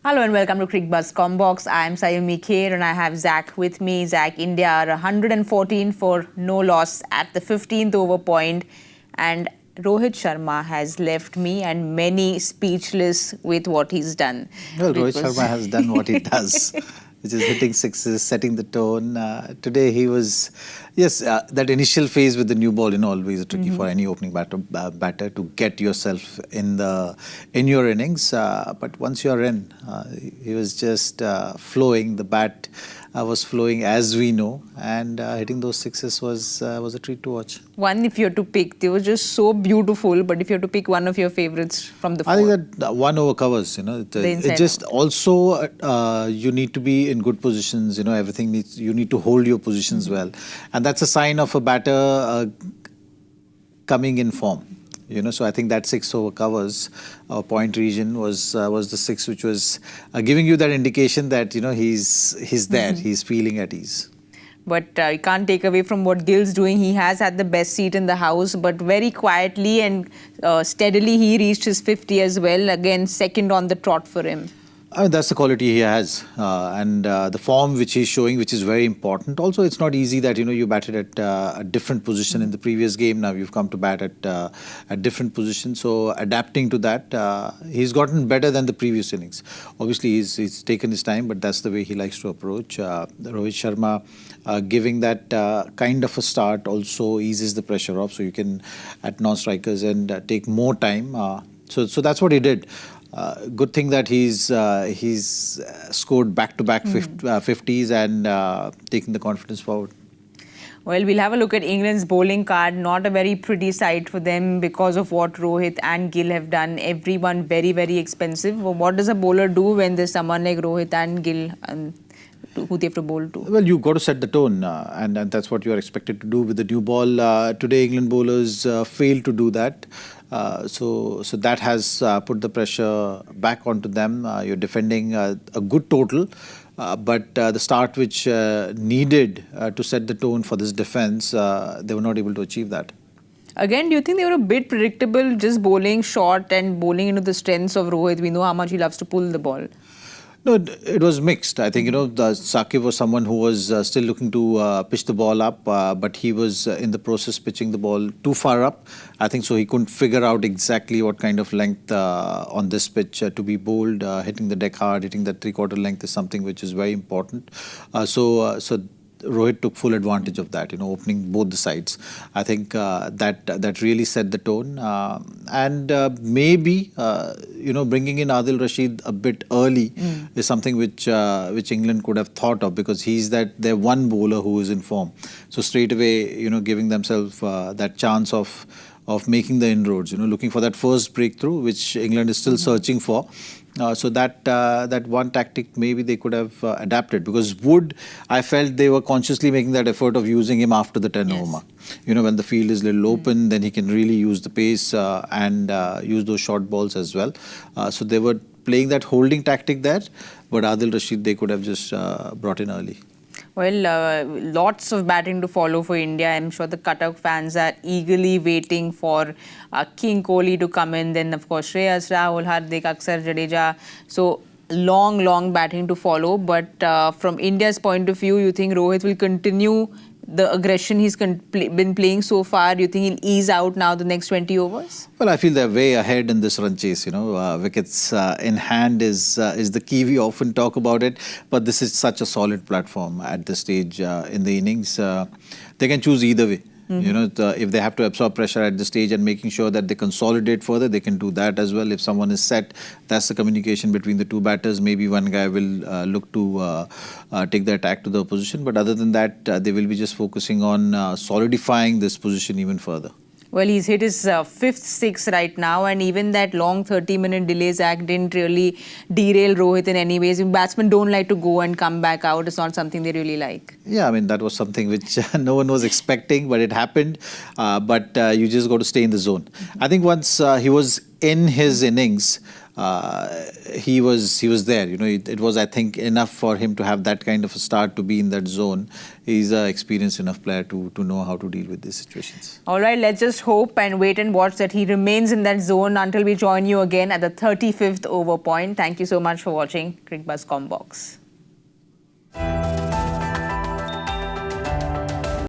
Hello and welcome to Cricbuzz Combox. I am Saiyami Kher and I have Zach with me. Zach, India are 114 for no loss at the 15th over point, and Rohit Sharma has left me and many speechless with what he's done. Well, Rohit Sharma has done what he does, which is hitting sixes, setting the tone. Today he was, yes, that initial phase with the new ball, always tricky for any opening batter to get yourself in your innings. But once you're in, he was just flowing. The bat was flowing, as we know, and hitting those sixes was a treat to watch. One, if you had to pick, they were just so beautiful. But if you had to pick one of your favorites from the four, I think that one over covers. It just also you need to be in good positions. Everything needs. You need to hold your positions well, and that's a sign of a batter coming in form. So I think that 6 over covers point region was the 6, which was giving you that indication that he's there, he's feeling at ease. But you can't take away from what Gill's doing. He has had the best seat in the house, but very quietly and steadily he reached his 50 as well. Again, second on the trot for him. I mean, that's the quality he has, and the form which he's showing, which is very important. Also, it's not easy that you batted at a different position in the previous game. Now you've come to bat at a different position. So adapting to that, he's gotten better than the previous innings. Obviously, he's taken his time, but that's the way he likes to approach. Rohit Sharma giving that kind of a start also eases the pressure off, so you can at non-strikers and take more time. So that's what he did. Good thing that he's scored back-to-back 50s and taking the confidence forward. Well, we'll have a look at England's bowling card. Not a very pretty sight for them because of what Rohit and Gill have done. Everyone very, very expensive. Well, what does a bowler do when there's someone like Rohit and Gill and who they have to bowl to? Well, you've got to set the tone, and that's what you are expected to do with the new ball. Today, England bowlers failed to do that. So that has put the pressure back onto them. You're defending a good total, but the start which needed to set the tone for this defense, they were not able to achieve that. Again, do you think they were a bit predictable, just bowling short and bowling into the strengths of Rohit? We know how much he loves to pull the ball. No, it was mixed. I think, Saqib was someone who was still looking to pitch the ball up, but he was in the process pitching the ball too far up. I think so he couldn't figure out exactly what kind of length on this pitch to be bowled. Hitting the deck hard, hitting that three-quarter length is something which is very important. So Rohit took full advantage of that, opening both the sides. I think that really set the tone. And maybe, bringing in Adil Rashid a bit early is something which England could have thought of, because he's their one bowler who is in form. So straight away, giving themselves that chance of making the inroads, looking for that first breakthrough, which England is still searching for. So that one tactic maybe they could have adapted, because Wood, I felt they were consciously making that effort of using him after the 10 over mark. When the field is a little open, then he can really use the pace and use those short balls as well. So they were playing that holding tactic there, but Adil Rashid they could have just brought in early. Well, lots of batting to follow for India. I'm sure the Cuttack fans are eagerly waiting for King Kohli to come in. Then, of course, Shreyas, Rahul, Hardik, Akshar, Jadeja. So, long batting to follow. But from India's point of view, you think Rohit will continue the aggression he's been playing so far? Do you think he'll ease out now the next 20 overs? Well, I feel they're way ahead in this run chase. Wickets in hand is the key. We often talk about it, but this is such a solid platform at this stage in the innings. They can choose either way. If they have to absorb pressure at this stage and making sure that they consolidate further, they can do that as well. If someone is set, that's the communication between the two batters. Maybe one guy will look to take the attack to the opposition. But other than that, they will be just focusing on solidifying this position even further. Well, he's hit his fifth six right now, and even that long 30-minute delays act didn't really derail Rohit in any ways. Batsmen don't like to go and come back out. It's not something they really like. Yeah, I mean, that was something which no one was expecting, but it happened. But you just got to stay in the zone. I think once he was in his innings, he was there. You know, it was, I think, enough for him to have that kind of a start, to be in that zone. He's an experienced enough player to know how to deal with these situations. All right, let's just hope and wait and watch that he remains in that zone until we join you again at the 35th over point. Thank you so much for watching Cricbuzz Combox.